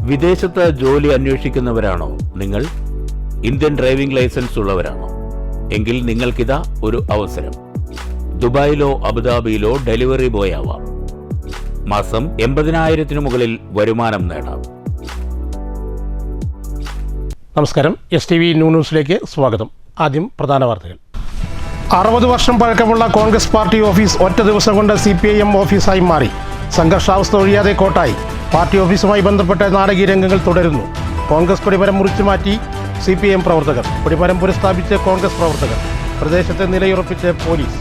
വിദേശത്ത് ജോലി അന്വേഷിക്കുന്നവരാണോ നിങ്ങൾ? ഇന്ത്യൻ ഡ്രൈവിംഗ് ലൈസൻസ് ഉള്ളവരാണോ? എങ്കിൽ നിങ്ങൾക്കിതാ ഒരു അവസരം. ദുബായിലോ അബുദാബിയിലോ ഡെലിവറി ബോയ് ആവാം. മാസം 80,000 മുകളിൽ വരുമാനം നേടാം. നമസ്കാരം, STV ന്യൂസിലേക്ക് സ്വാഗതം. ആദ്യം പ്രധാന വാർത്തകൾ. 60 വർഷം പഴക്കമുള്ള കോൺഗ്രസ് പാർട്ടി ഓഫീസ് ഒറ്റ ദിവസം കൊണ്ട് CPIM ഓഫീസായി മാറി. സംഘർഷാവസ്ഥ ഒഴിയാതെ കോട്ടായി. പാർട്ടി ഓഫീസുമായി ബന്ധപ്പെട്ട നാടകീയ രംഗങ്ങൾ തുടരുന്നു. കോൺഗ്രസ് കൊടിമരം മുറിച്ചു മാറ്റി CPIM പ്രവർത്തകർ. കൊടിമരം പുനഃസ്ഥാപിച്ച് കോൺഗ്രസ് പ്രവർത്തകർ. പ്രദേശത്തെ നിലയുറപ്പിച്ച് പോലീസ്.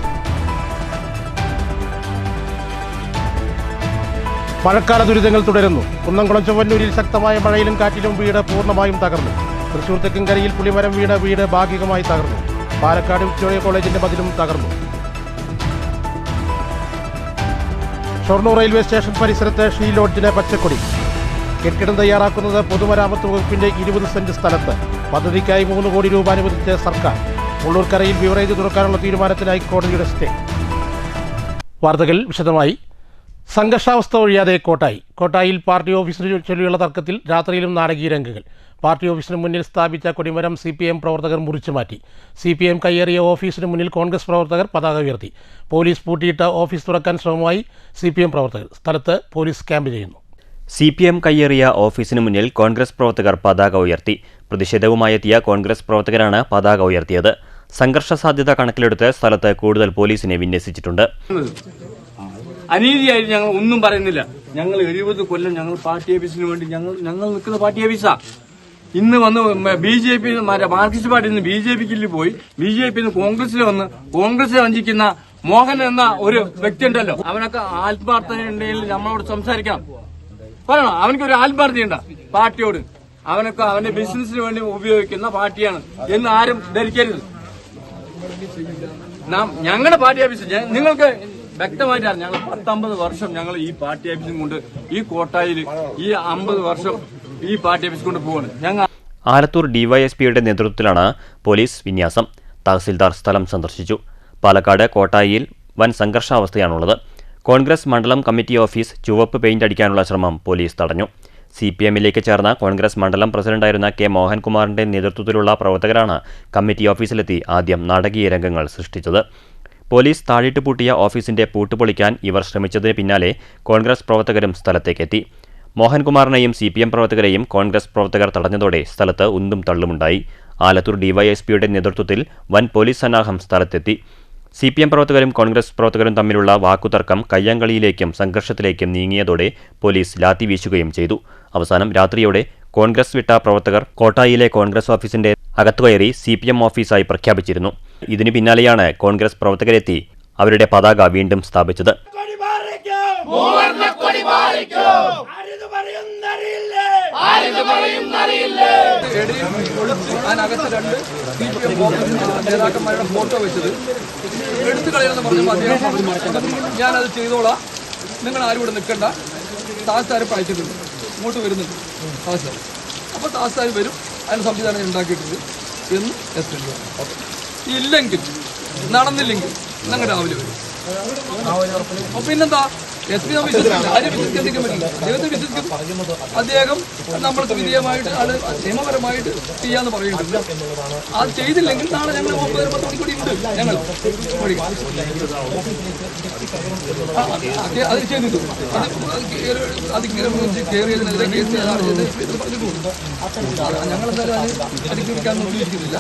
മഴക്കാല ദുരിതങ്ങൾ തുടരുന്നു. കുന്നംകുളം ചൊവ്വന്നൂരിൽ ശക്തമായ മഴയിലും കാറ്റിലും വീട് പൂർണ്ണമായും തകർന്നു. തൃശൂർ തെക്കൻകരയിൽ പുളിമരം വീട് ഭാഗികമായി തകർന്നു. പാലക്കാട് വിക്ടോറിയ കോളേജിന്റെ മതിലും തകർന്നു. ഷൊർണൂർ റെയിൽവേ സ്റ്റേഷൻ പരിസരത്ത് ഷീ ലോഡ്ജിന് പച്ചക്കൊടി. കെട്ടിടം തയ്യാറാക്കുന്നത് പൊതുമരാമത്ത് വകുപ്പിന്റെ 20 സെന്റ് സ്ഥലത്ത്. പദ്ധതിക്കായി 3 കോടി രൂപ അനുവദിച്ച് സർക്കാർ. മുള്ളൂർക്കരയിൽ ബിവറേജ് തുറക്കാനുള്ള തീരുമാനത്തിന് ഹൈക്കോടതിയുടെ സ്റ്റേ. വാർത്തകൾ വിശദമായി. സംഘർഷാവസ്ഥ ഒഴിയാതെ കോട്ടായിൽ പാർട്ടി ഓഫീസിന് ചൊല്ലിയുള്ള തർക്കത്തിൽ രാത്രിയിലും നാടകീയ രംഗങ്ങൾ. പാർട്ടി ഓഫീസിന് മുന്നിൽ സ്ഥാപിച്ച കൊടിമരം CPIM പ്രവർത്തകർ മുറിച്ചു മാറ്റി. CPIM കയ്യേറിയ ഓഫീസിന് മുന്നിൽ കോൺഗ്രസ് പ്രവർത്തകർ പതാക ഉയർത്തി. പോലീസ് പൂട്ടിയിട്ട ഓഫീസ് തുറക്കാൻ ശ്രമമായി CPIM പ്രവർത്തകർ. സ്ഥലത്ത് പോലീസ് ക്യാമ്പ് ചെയ്യുന്നു. CPIM കയ്യേറിയ ഓഫീസിന് മുന്നിൽ കോൺഗ്രസ് പ്രവർത്തകർ പതാക ഉയർത്തി. പ്രതിഷേധവുമായെത്തിയ കോൺഗ്രസ് പ്രവർത്തകരാണ് പതാക ഉയർത്തിയത്. സംഘർഷ സാധ്യത കണക്കിലെടുത്ത് സ്ഥലത്ത് കൂടുതൽ പോലീസിനെ വിന്യസിച്ചിട്ടുണ്ട്. അനീതിയായിട്ട് ഞങ്ങൾ ഒന്നും പറയുന്നില്ല. ഞങ്ങൾ 70 കൊല്ലം ഞങ്ങൾ പാർട്ടി ഓഫീസിന് വേണ്ടി ഞങ്ങൾ നിൽക്കുന്ന പാർട്ടി ഓഫീസാ. ഇന്ന് വന്ന് BJP മാർക്സിസ്റ്റ് പാർട്ടിയിൽ നിന്ന് BJPക്ക് പോയി, BJP കോൺഗ്രസിൽ വന്ന് കോൺഗ്രസിനെ വഞ്ചിക്കുന്ന മോഹൻ എന്ന ഒരു വ്യക്തി ഉണ്ടല്ലോ, അവനൊക്കെ ആത്മാർത്ഥതയുണ്ടെങ്കിൽ നമ്മളോട് സംസാരിക്കണം. പറയണം, അവനക്കൊരു ആത്മാർത്ഥതയുണ്ട പാർട്ടിയോട്. അവനൊക്കെ അവന്റെ ബിസിനസിന് വേണ്ടി ഉപയോഗിക്കുന്ന പാർട്ടിയാണ് എന്ന് ആരും ധരിക്കരുത്. ഞങ്ങളുടെ പാർട്ടി ഓഫീസ് നിങ്ങൾക്ക് വ്യക്തമായിട്ടാണ്. ഞങ്ങൾ 10-50 വർഷം ഞങ്ങൾ ഈ പാർട്ടി ഓഫീസും കൊണ്ട് ഈ കോട്ടായിൽ ഈ 50 വർഷം ഈ പാർട്ടി ഓഫീസ് കൊണ്ട് പോവാണ്. ഞങ്ങൾ ആലത്തൂർ DYSPയുടെ നേതൃത്വത്തിലാണ് പോലീസ് വിന്യാസം. തഹസിൽദാർ സ്ഥലം സന്ദർശിച്ചു. പാലക്കാട് കോട്ടായിൽ വൻ സംഘർഷാവസ്ഥയാണുള്ളത്. കോൺഗ്രസ് മണ്ഡലം കമ്മിറ്റി ഓഫീസ് ചുവപ്പ് പെയിന്റ് അടിക്കാനുള്ള ശ്രമം പോലീസ് തടഞ്ഞു. CPIMലേക്ക് ചേർന്ന കോൺഗ്രസ് മണ്ഡലം പ്രസിഡന്റായിരുന്ന K. മോഹൻകുമാറിന്റെ നേതൃത്വത്തിലുള്ള പ്രവർത്തകരാണ് കമ്മിറ്റി ഓഫീസിലെത്തി ആദ്യം നാടകീയ രംഗങ്ങൾ സൃഷ്ടിച്ചത്. പോലീസ് താഴിട്ട് പൂട്ടിയ ഓഫീസിന്റെ പൂട്ട് പൊളിക്കാൻ ഇവർ ശ്രമിച്ചതിന് പിന്നാലെ കോൺഗ്രസ് പ്രവർത്തകരും സ്ഥലത്തേക്കെത്തി. മോഹൻകുമാറിനെയും CPIM പ്രവർത്തകരെയും കോൺഗ്രസ് പ്രവർത്തകർ തടഞ്ഞതോടെ സ്ഥലത്ത് ഉന്തും തള്ളുമുണ്ടായി. ആലത്തൂർ DYSPയുടെ നേതൃത്വത്തിൽ വൻ പോലീസ് സന്നാഹം സ്ഥലത്തെത്തി. CPIM പ്രവർത്തകരും കോൺഗ്രസ് പ്രവർത്തകരും തമ്മിലുള്ള വാക്കുതർക്കം കയ്യാങ്കളിയിലേക്കും സംഘർഷത്തിലേക്കും നീങ്ങിയതോടെ പോലീസ് ലാത്തി വീശുകയും ചെയ്തു. അവസാനം രാത്രിയോടെ കോൺഗ്രസ് വിട്ട പ്രവർത്തകർ കോട്ടായിലെ കോൺഗ്രസ് ഓഫീസിന്റെ അകത്തുകയറി CPIM ഓഫീസായി പ്രഖ്യാപിച്ചിരുന്നു. ഇതിനു പിന്നാലെയാണ് കോൺഗ്രസ് പ്രവർത്തകരെത്തി അവരുടെ പതാക വീണ്ടും സ്ഥാപിച്ചത്. നേതാക്കന്മാരുടെ ഫോട്ടോ വെച്ചത് എടുത്തു കളയണമെന്ന് പറഞ്ഞപ്പോൾ അദ്ദേഹം ഞാനത് ചെയ്തോളാം, നിങ്ങൾ ആരും ഇവിടെ നിൽക്കണ്ട, താസാർ അയച്ചിട്ടുണ്ട്, ഇങ്ങോട്ട് വരുന്നുണ്ട് താസാർ. അപ്പോൾ താസാർ വരും, അതിന് സംവിധാനം ഉണ്ടാക്കിയിട്ടുണ്ട് എന്ന് പറഞ്ഞു. ഇല്ലെങ്കിൽ നടന്നില്ലെങ്കിൽ ഞങ്ങൾ രാവിലെ വരും. പിന്നെന്താ SP വിശ്വസിക്കില്ല, ആരും വിശ്വസിക്കാൻ പറ്റില്ല. അദ്ദേഹത്തെ വിശ്വസിക്കും. അദ്ദേഹം നമ്മൾക്ക് വിധേയമായിട്ട് അത് നിയമപരമായിട്ട് ചെയ്യാന്ന് പറയുന്നുണ്ട്. അത് ചെയ്തില്ലെങ്കിൽ നാളെ ഞങ്ങൾ 9-10 മണിക്കൂടി ഉണ്ട്. ഞങ്ങൾ അത് ചെയ്തിട്ടു. കയറിയതിനെതിരെ കേസ് പറഞ്ഞിട്ടുണ്ട്. ഞങ്ങളെന്തായാലും അടിക്കുറിക്കാനൊന്നും ഉദ്ദേശിക്കുന്നില്ല.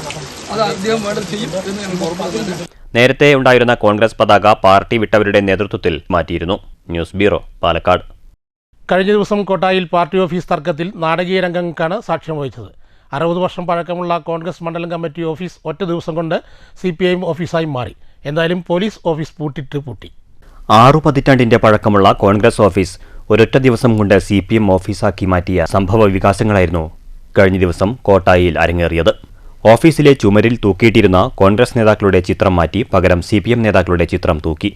അത് അദ്ദേഹം വേണ്ടത് ചെയ്യും എന്ന് ഞങ്ങൾ ഉറപ്പാക്കുന്നുണ്ട്. നേരത്തെ ഉണ്ടായിരുന്ന കോൺഗ്രസ് പതാക പാർട്ടി വിട്ടവരുടെ നേതൃത്വത്തിൽ മാറ്റിയിരുന്നു. News bureau, Palakkad. കഴിഞ്ഞ ദിവസം കോട്ടായിൽ പാർട്ടി ഓഫീസ് തർക്കത്തിൽ നാടകീയ രംഗങ്ങൾക്കാണ് സാക്ഷ്യം വഹിച്ചത്. 60 വർഷം പഴക്കമുള്ള കോൺഗ്രസ് മണ്ഡലം കമ്മിറ്റി ഓഫീസ് ഒറ്റ ദിവസം കൊണ്ട് CPIM ഓഫീസായി മാറി. എന്തായാലും പോലീസ് ഓഫീസ് പൂട്ടി. 6 പതിറ്റാണ്ടിന്റെ പഴക്കമുള്ള കോൺഗ്രസ് ഓഫീസ് ഒരൊറ്റ ദിവസം കൊണ്ട് CPIM ഓഫീസാക്കി മാറ്റിയ സംഭവ വികാസങ്ങളായിരുന്നു കഴിഞ്ഞ ദിവസം കോട്ടായിൽ അരങ്ങേറിയത്. ഓഫീസിലെ ചുമരിൽ തൂക്കിയിട്ടിരുന്ന കോൺഗ്രസ് നേതാക്കളുടെ ചിത്രം മാറ്റി പകരം CPIM നേതാക്കളുടെ ചിത്രം തൂക്കി.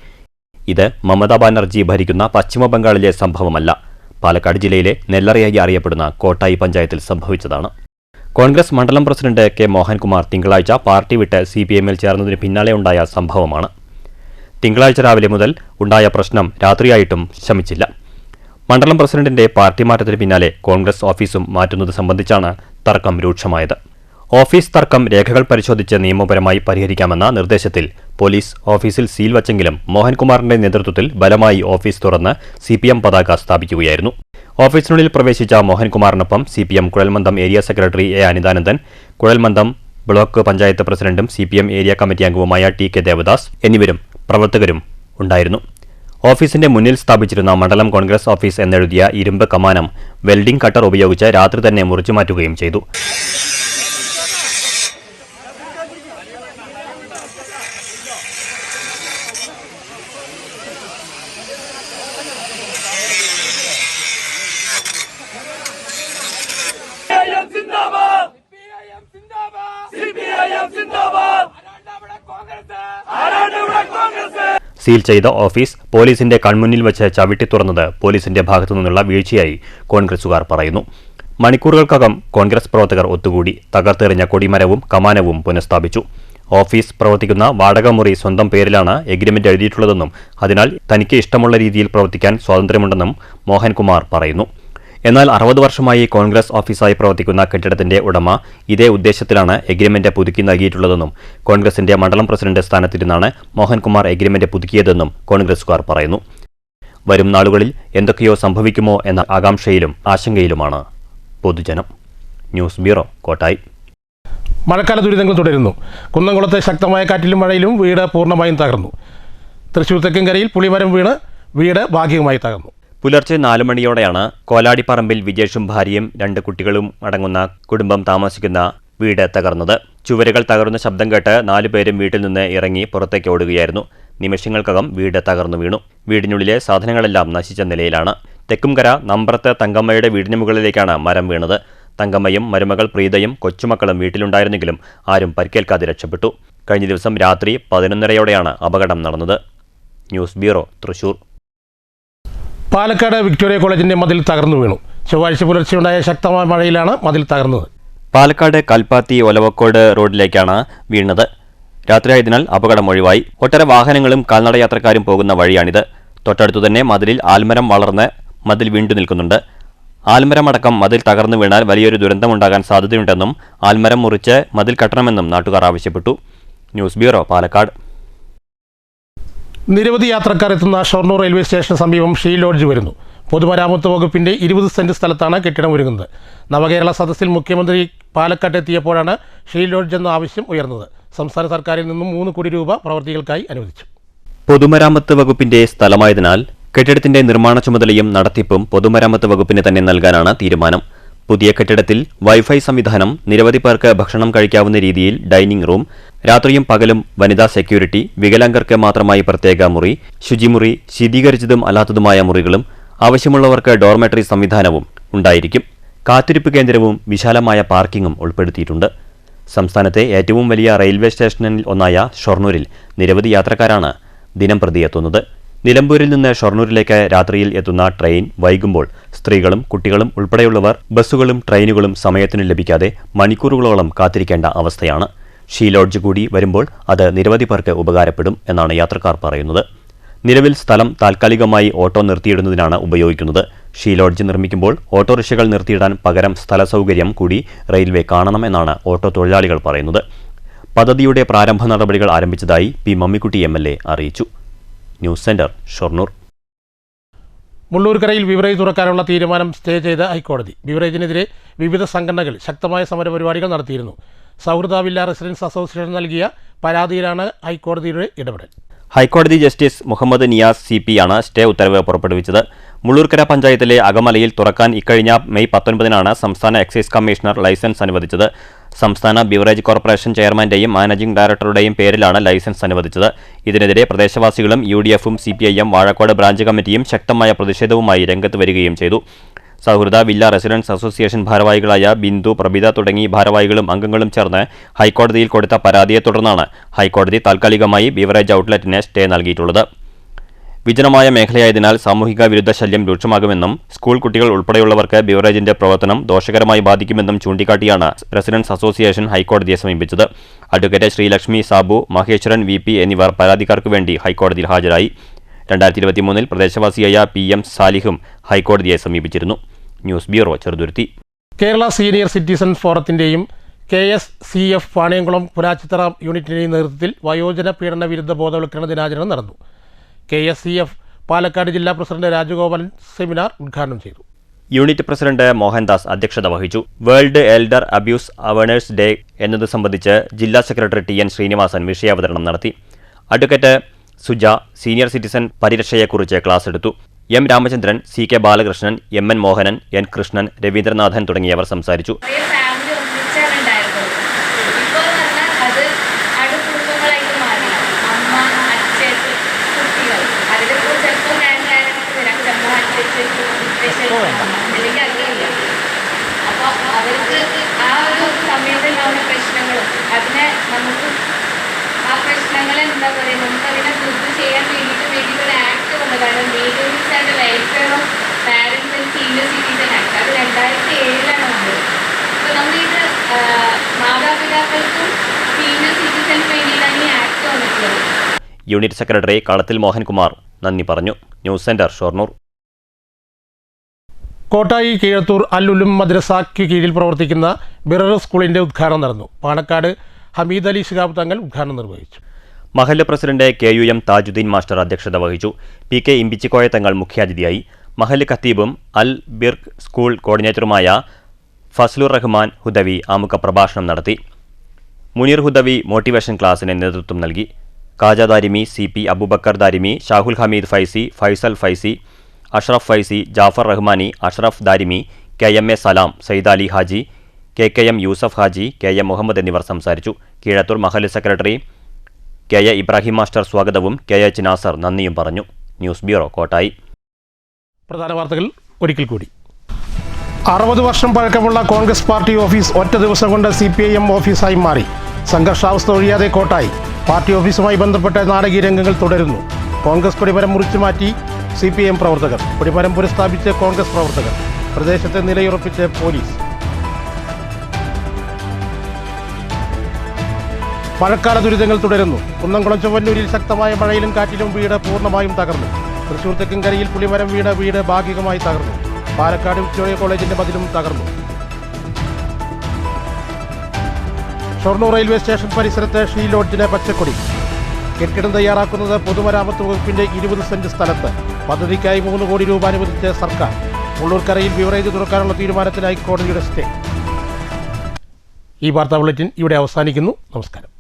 ഇത് മമതാ ബാനർജി ഭരിക്കുന്ന പശ്ചിമബംഗാളിലെ സംഭവമല്ല. പാലക്കാട് ജില്ലയിലെ നെല്ലറയായി അറിയപ്പെടുന്ന കോട്ടായി പഞ്ചായത്തിൽ സംഭവിച്ചതാണ്. കോൺഗ്രസ് മണ്ഡലം പ്രസിഡന്റ് K. മോഹൻകുമാർ തിങ്കളാഴ്ച പാർട്ടി വിട്ട് CPIMൽ ചേർന്നതിന് പിന്നാലെ ഉണ്ടായ സംഭവമാണ്. തിങ്കളാഴ്ച രാവിലെ മുതൽ ഉണ്ടായ പ്രശ്നം രാത്രിയായിട്ടും ശമിച്ചില്ല. മണ്ഡലം പ്രസിഡന്റിന്റെ പാർട്ടി മാറ്റത്തിന് പിന്നാലെ കോൺഗ്രസ് ഓഫീസും മാറ്റുന്നത് സംബന്ധിച്ചാണ് തർക്കം രൂക്ഷമായത്. ഓഫീസ് തർക്കം രേഖകൾ പരിശോധിച്ച് നിയമപരമായി പരിഹരിക്കാമെന്ന നിർദ്ദേശത്തിൽ പോലീസ് ഓഫീസിൽ സീൽ വച്ചെങ്കിലും മോഹൻകുമാറിന്റെ നേതൃത്വത്തിൽ ബലമായി ഓഫീസ് തുറന്ന് CPM പതാക സ്ഥാപിക്കുകയായിരുന്നു. ഓഫീസിനുള്ളിൽ പ്രവേശിച്ച മോഹൻകുമാറിനൊപ്പം CPM കുഴൽമന്ദം ഏരിയ സെക്രട്ടറി A. അനിതാനന്ദൻ, കുഴൽമന്ദം ബ്ലോക്ക് പഞ്ചായത്ത് പ്രസിഡന്റും CPM ഏരിയ കമ്മിറ്റി അംഗവുമായ TK ദേവദാസ് എന്നിവരും പ്രവർത്തകരും ഉണ്ടായിരുന്നു. ഓഫീസിന്റെ മുന്നിൽ സ്ഥാപിച്ചിരുന്ന മണ്ഡലം കോൺഗ്രസ് ഓഫീസ് എന്നെഴുതിയ ഇരുമ്പ് കമാനം വെൽഡിംഗ് കട്ടർ ഉപയോഗിച്ച് രാത്രി തന്നെ മുറിച്ചുമാറ്റുകയും ചെയ്തു. സീൽ ചെയ്ത ഓഫീസ് പോലീസിന്റെ കൺമുന്നിൽ വെച്ച് ചവിട്ടി തുറന്നത് പോലീസിന്റെ ഭാഗത്തുനിന്നുള്ള വീഴ്ചയായി കോൺഗ്രസുകാർ പറയുന്നു. മണിക്കൂറുകൾക്കകം കോൺഗ്രസ് പ്രവർത്തകർ ഒത്തുകൂടി തകർത്തെറിഞ്ഞ കൊടിമരവും കമാനവും പുനഃസ്ഥാപിച്ചു. ഓഫീസ് പ്രവർത്തിക്കുന്ന വാടകമുറി സ്വന്തം പേരിലാണ് എഗ്രിമെന്റ് എഴുതിയിട്ടുള്ളതെന്നും അതിനാൽ തനിക്ക് ഇഷ്ടമുള്ള രീതിയിൽ പ്രവർത്തിക്കാൻ സ്വാതന്ത്ര്യമുണ്ടെന്നും മോഹൻകുമാർ പറയുന്നു. എന്നാൽ 60 വർഷമായി കോൺഗ്രസ് ഓഫീസായി പ്രവർത്തിക്കുന്ന കെട്ടിടത്തിന്റെ ഉടമ ഇതേ ഉദ്ദേശത്തിലാണ് എഗ്രിമെന്റ് പുതുക്കി നൽകിയിട്ടുള്ളതെന്നും കോൺഗ്രസിന്റെ മണ്ഡലം പ്രസിഡന്റ് സ്ഥാനത്തിരുന്നാണ് മോഹൻകുമാർ എഗ്രിമെന്റ് പുതുക്കിയതെന്നും കോൺഗ്രസുകാർ പറയുന്നു. വരും നാളുകളിൽ എന്തൊക്കെയോ സംഭവിക്കുമോ എന്ന ആകാംക്ഷയിലും ആശങ്കയിലുമാണ് പൊതുജനം. News bureau, Kottayi. മഴക്കാല ദുരിതങ്ങൾ തുടരുന്നു. കുന്നംകുളത്തെ ശക്തമായ കാറ്റിലും മഴയിലും വീട് പൂർണ്ണമായും തകർന്നു. തൃശൂർ തെക്കൻകരയിൽ പുളിമരം വീണ് വീട് ഭാഗികമായി തകർന്നു. പുലർച്ചെ 4 മണിയോടെയാണ് കോലാടിപ്പറമ്പിൽ വിജേഷും ഭാര്യയും 2 കുട്ടികളും അടങ്ങുന്ന കുടുംബം താമസിക്കുന്ന വീട് തകർന്നത്. ചുവരുകൾ തകർന്ന ശബ്ദം കേട്ട് 4 പേരും വീട്ടിൽ നിന്ന് ഇറങ്ങി പുറത്തേക്ക് ഓടുകയായിരുന്നു. നിമിഷങ്ങൾക്കകം വീട് തകർന്നു വീണു. വീടിനുള്ളിലെ സാധനങ്ങളെല്ലാം നശിച്ച നിലയിലാണ്. തെക്കുംകര നമ്പ്രത്ത് തങ്കമ്മയുടെ വീടിന് മുകളിലേക്കാണ് മരം വീണത്. തങ്കമ്മയും മരുമകൾ പ്രീതയും കൊച്ചുമക്കളും വീട്ടിലുണ്ടായിരുന്നെങ്കിലും ആരും പരിക്കേൽക്കാതെ രക്ഷപ്പെട്ടു. കഴിഞ്ഞ ദിവസം രാത്രി 11:30യോടെയാണ് അപകടം നടന്നത്. News bureau, Thrissur. Palakkad Victoria കോളേജിന്റെ മതിൽ തകർന്നു വീണു. ചൊവ്വാഴ്ച പുലർച്ചെയുണ്ടായ ശക്തമായ മഴയിലാണ് മതിൽ തകർന്നത്. പാലക്കാട് കൽപ്പാത്തി ഒലവക്കോട് റോഡിലേക്കാണ് വീണത്. രാത്രിയായതിനാൽ അപകടം ഒഴിവായി. ഒട്ടേറെ വാഹനങ്ങളും കാൽനടയാത്രക്കാരും പോകുന്ന വഴിയാണിത്. തൊട്ടടുത്തു തന്നെ മതിലിൽ ആൽമരം വളർന്ന് മതിൽ വീണ്ടു നിൽക്കുന്നുണ്ട്. ആൽമരമടക്കം മതിൽ തകർന്നു വീണാൽ വലിയൊരു ദുരന്തമുണ്ടാകാൻ സാധ്യതയുണ്ടെന്നും ആൽമരം മുറിച്ച് മതിൽ കെട്ടണമെന്നും നാട്ടുകാർ ആവശ്യപ്പെട്ടു. News bureau, Palakkad. നിരവധി യാത്രക്കാർ എത്തുന്ന ഷൊർണൂർ റെയിൽവേ സ്റ്റേഷന് സമീപം ഷീ ലോഡ്ജ് വരുന്നു. പൊതുമരാമത്ത് വകുപ്പിന്റെ 20 സെന്റ് സ്ഥലത്താണ് കെട്ടിടം ഒരുങ്ങുന്നത്. നവകേരള സദസ്സിൽ മുഖ്യമന്ത്രി പാലക്കാട്ട് എത്തിയപ്പോഴാണ് ഷീ ലോഡ്ജ് എന്ന ആവശ്യം ഉയർന്നത്. സംസ്ഥാന സർക്കാരിൽ നിന്നും 3 കോടി രൂപ പ്രവൃത്തികൾക്കായി അനുവദിച്ചു. പൊതുമരാമത്ത് വകുപ്പിന്റെ സ്ഥലമായതിനാൽ കെട്ടിടത്തിന്റെ നിർമ്മാണ ചുമതലയും നടത്തിപ്പും പൊതുമരാമത്ത് വകുപ്പിന് തന്നെ നൽകാനാണ് തീരുമാനം. പുതിയ കെട്ടിടത്തിൽ വൈഫൈ സംവിധാനം, നിരവധി പേർക്ക് ഭക്ഷണം കഴിക്കാവുന്ന രീതിയിൽ ഡൈനിംഗ് റൂം, രാത്രിയും പകലും വനിതാ സെക്യൂരിറ്റി, വികലാംഗർക്ക് മാത്രമായി പ്രത്യേക മുറി, ശുചിമുറി, ശീതീകരിച്ചതും അല്ലാത്തതുമായ മുറികളും ആവശ്യമുള്ളവർക്ക് ഡോർമെറ്ററി സംവിധാനവും ഉണ്ടായിരിക്കും. കാത്തിരിപ്പ് കേന്ദ്രവും വിശാലമായ പാർക്കിംഗും ഉൾപ്പെടുത്തിയിട്ടുണ്ട്. സംസ്ഥാനത്തെ ഏറ്റവും വലിയ റെയിൽവേ സ്റ്റേഷനിൽ ഒന്നായ ഷൊർണൂരിൽ നിരവധി യാത്രക്കാരാണ് ദിനംപ്രതി എത്തുന്നത്. നിലമ്പൂരിൽ നിന്ന് ഷൊർണൂരിലേക്ക് രാത്രിയിൽ എത്തുന്ന ട്രെയിൻ വൈകുമ്പോൾ സ്ത്രീകളും കുട്ടികളും ഉൾപ്പെടെയുള്ളവർ ബസ്സുകളും ട്രെയിനുകളും സമയത്തിന് ലഭിക്കാതെ മണിക്കൂറുകളോളം കാത്തിരിക്കേണ്ട അവസ്ഥയാണ്. ഷീ ലോഡ്ജ് കൂടി വരുമ്പോൾ അത് നിരവധി പേർക്ക് ഉപകാരപ്പെടും എന്നാണ് യാത്രക്കാർ പറയുന്നത്. നിലവിൽ സ്ഥലം താൽക്കാലികമായി ഓട്ടോ നിർത്തിയിടുന്നതിനാണ് ഉപയോഗിക്കുന്നത്. ഷീ ലോഡ്ജ് നിർമ്മിക്കുമ്പോൾ ഓട്ടോറിക്ഷകൾ നിർത്തിയിടാൻ പകരം സ്ഥല സൗകര്യം കൂടി റെയിൽവേ കാണണമെന്നാണ് ഓട്ടോ തൊഴിലാളികൾ പറയുന്നത്. പദ്ധതിയുടെ പ്രാരംഭ നടപടികൾ ആരംഭിച്ചതായി P. മമ്മിക്കുട്ടി MLA അറിയിച്ചു. News centre, Shoranur. മുള്ളൂർക്കരയിൽ ബിവറേജ് തുറക്കാനുള്ള തീരുമാനം സ്റ്റേ ചെയ്ത ഹൈക്കോടതി. ബിവറേജിനെതിരെ വിവിധ സംഘടനകൾ ശക്തമായ സമരപരിപാടികൾ നടത്തിയിരുന്നു. സൗഹൃദ വില്ല റെസിഡൻസ് അസോസിയേഷൻ നൽകിയ പരാതിയിലാണ് ഹൈക്കോടതിയുടെ ഇടപെടൽ. ഹൈക്കോടതി ജസ്റ്റിസ് മുഹമ്മദ് നിയാസ് CP ആണ് സ്റ്റേ ഉത്തരവ് പുറപ്പെടുവിച്ചത്. മുള്ളൂർക്കര പഞ്ചായത്തിലെ അകമലയിൽ തുറക്കാൻ ഇക്കഴിഞ്ഞ മെയ് 19-നാണ് സംസ്ഥാന എക്സൈസ് കമ്മീഷണർ ലൈസൻസ് അനുവദിച്ചത്. സംസ്ഥാന ബിവറേജ് കോർപ്പറേഷൻ ചെയർമാന്റെയും മാനേജിംഗ് ഡയറക്ടറുടെയും പേരിലാണ് ലൈസൻസ് അനുവദിച്ചത്. ഇതിനെതിരെ പ്രദേശവാസികളും UDF-ഉം CPIM വാഴക്കോട് ബ്രാഞ്ച് കമ്മിറ്റിയും ശക്തമായ പ്രതിഷേധവുമായി രംഗത്ത് വരികയും ചെയ്തു. സൗഹൃദ വില്ല റെസിഡൻസ് അസോസിയേഷൻ ഭാരവാഹികളായ ബിന്ദു, പ്രഭിത തുടങ്ങി ഭാരവാഹികളും അംഗങ്ങളും ചേർന്ന് ഹൈക്കോടതിയിൽ കൊടുത്ത പരാതിയെ തുടർന്നാണ് ഹൈക്കോടതി താൽക്കാലികമായി ബിവറേജ് ഔട്ട്ലെറ്റിന് സ്റ്റേ നൽകിയിട്ടുള്ളത്. വിജനമായ മേഖലയായതിനാൽ സാമൂഹിക വിരുദ്ധ ശല്യം രൂക്ഷമാകുമെന്നും സ്കൂൾ കുട്ടികൾ ഉൾപ്പെടെയുള്ളവർക്ക് ബിവറേജിന്റെ പ്രവർത്തനം ദോഷകരമായി ബാധിക്കുമെന്നും ചൂണ്ടിക്കാട്ടിയാണ് റെസിഡൻസ് അസോസിയേഷൻ ഹൈക്കോടതിയെ സമീപിച്ചത്. അഡ്വക്കേറ്റ് ശ്രീലക്ഷ്മി, സാബു, മഹേശ്വരൻ VP എന്നിവർ പരാതിക്കാർക്ക് വേണ്ടി ഹൈക്കോടതിയിൽ ഹാജരായി. 2023 പ്രദേശവാസിയായ PM സാലിഹും ഹൈക്കോടതിയെ സമീപിച്ചിരുന്നു. News bureau, Cheruthuruthy. Kerala senior citizen ഫോറത്തിൻ്റെയും KSCF പാണയംകുളം പുരാച്ചിത്തറ യൂണിറ്റിൻ്റെയും നേതൃത്വത്തിൽ വയോജന പീഡന വിരുദ്ധ ബോധവൽക്കരണ ദിനാചരണം നടന്നു. KSCF പാലക്കാട് ജില്ലാ പ്രസിഡന്റ് രാജഗോപാലൻ സെമിനാർ ഉദ്ഘാടനം ചെയ്തു. യൂണിറ്റ് പ്രസിഡന്റ് മോഹൻദാസ് അധ്യക്ഷത വഹിച്ചു. World elder abuse awareness day എന്നത് സംബന്ധിച്ച് ജില്ലാ സെക്രട്ടറി TN ശ്രീനിവാസൻ വിഷയാവതരണം നടത്തി. അഡ്വക്കേറ്റ് സുജ സീനിയർ സിറ്റിസൺ പരിരക്ഷയെക്കുറിച്ച് ക്ലാസ് എടുത്തു. M Ramachandran, CK Balakrishnan, MN Mohanan, N Krishnan, Raveendranathan തുടങ്ങിയവർ സംസാരിച്ചു. അപ്പോൾ അവർക്ക് ആ ഒരു സമയത്തുണ്ടാവുന്ന പ്രശ്നങ്ങളും അതിനെ നമുക്ക് ആ പ്രശ്നങ്ങൾ എന്താ പറയുക നമുക്കതിനെ ദൂരം ചെയ്യാൻ വേണ്ടിയിട്ട് ഒരു ആക്ട് വന്നതാണ്. Maintenance and welfare of parents and senior citizen act. അത് 2007 വന്നത്. അപ്പോൾ നമ്മളിത് മാതാപിതാക്കൾക്കും സീനിയർ സിറ്റിസണിന് വേണ്ടിയിട്ടാണ് ഈ ആക്ട് വന്നിട്ടുള്ളത്. യൂണിറ്റ് സെക്രട്ടറി കളത്തിൽ മോഹൻകുമാർ നന്ദി പറഞ്ഞു. News centre, Shoranur. കോട്ടായി കീഴത്തൂർ അൽ-ഉലും മദ്രസയ്ക്ക് കീഴിൽ പ്രവർത്തിക്കുന്ന ബിറർ സ്കൂളിൻ്റെ ഉദ്ഘാടനം നടന്നു. പാണക്കാട് ഹമീദ് അലി ശിഹാബ് തങ്ങൾ ഉദ്ഘാടനം നിർവഹിച്ചു. മഹല്ല് പ്രസിഡന്റ് KUM താജുദ്ദീൻ മാസ്റ്റർ അധ്യക്ഷത വഹിച്ചു. PK ഇമ്പിച്ചിക്കോയ തങ്ങൾ മുഖ്യാതിഥിയായി. മഹല്ല് ഖത്തീബും അൽ ബിർക്ക് സ്കൂൾ കോർഡിനേറ്ററുമായ ഫസ്ലുർ റഹ്മാൻ ഹുദവി ആമുഖ പ്രഭാഷണം നടത്തി. മുനീർ ഹുദവി മോട്ടിവേഷൻ ക്ലാസിന് നേതൃത്വം നൽകി. കാജ ദാരിമി, CP അബൂബക്കർ ദാരിമി, ഷാഹുൽ ഹമീദ് ഫൈസി, ഫൈസൽ ഫൈസി, അഷ്റഫ് ഫൈസി, ജാഫർ റഹ്മാനി, അഷ്റഫ് ദാരിമി, KMA സലാം, സയ്യിദ് അലി ഹാജി, KKM യൂസഫ് ഹാജി, KM മുഹമ്മദ് എന്നിവർ സംസാരിച്ചു. കീഴത്തൂർ മഹല്ല് സെക്രട്ടറി KA ഇബ്രാഹിം മാസ്റ്റർ സ്വാഗതവും KH നാസർ നന്ദിയും പറഞ്ഞു. News bureau, Kottayi. പ്രധാന വാർത്തകൾ ഒരിക്കൽ കൂടി. 60 വർഷം പഴക്കമുള്ള കോൺഗ്രസ് പാർട്ടി ഓഫീസ് ഒറ്റ ദിവസം കൊണ്ട് CPIM ഓഫീസായി മാറി. സംഘർഷാവസ്ഥ ഒഴിയാതെ കോട്ടായി. പാർട്ടി ഓഫീസുമായി ബന്ധപ്പെട്ട നാടകീയ രംഗങ്ങൾ തുടരുന്നു. കോൺഗ്രസ് കൊടിമരം മുറിച്ചു മാറ്റി CPIM പ്രവർത്തകർ. കൊടിമരം പുനഃസ്ഥാപിച്ച് കോൺഗ്രസ് പ്രവർത്തകർ. പ്രദേശത്തെ നിലയുറപ്പിച്ച് പോലീസ്. മഴക്കാല ദുരിതങ്ങൾ തുടരുന്നു. കുന്നംകുളം ചൊവ്വന്നൂരിൽ ശക്തമായ മഴയിലും കാറ്റിലും വീട് പൂർണ്ണമായും തകർന്നു. തൃശൂർ തെക്കൻകരയിൽ പുളിമരം വീട് ഭാഗികമായി തകർന്നു. പാലക്കാട് വിക്ടോറിയ കോളേജിന്റെ മതിലും തകർന്നു. ഷൊർണൂർ റെയിൽവേ സ്റ്റേഷൻ പരിസരത്ത് ഷീ ലോഡ്ജിന് പച്ചക്കൊടി. കെട്ടിടം തയ്യാറാക്കുന്നത് പൊതുമരാമത്ത് വകുപ്പിന്റെ 20 സെന്റ് സ്ഥലത്ത്. പദ്ധതിക്കായി 3 കോടി രൂപ അനുവദിച്ച് സർക്കാർ. മുള്ളൂർക്കരയിൽ ബിവറേജ് തുറക്കാനുള്ള തീരുമാനത്തിന് ഹൈക്കോടതിയുടെ സ്റ്റേ. ഈ വാർത്താ ബുള്ളറ്റിൻ ഇവിടെ അവസാനിക്കുന്നു. നമസ്കാരം.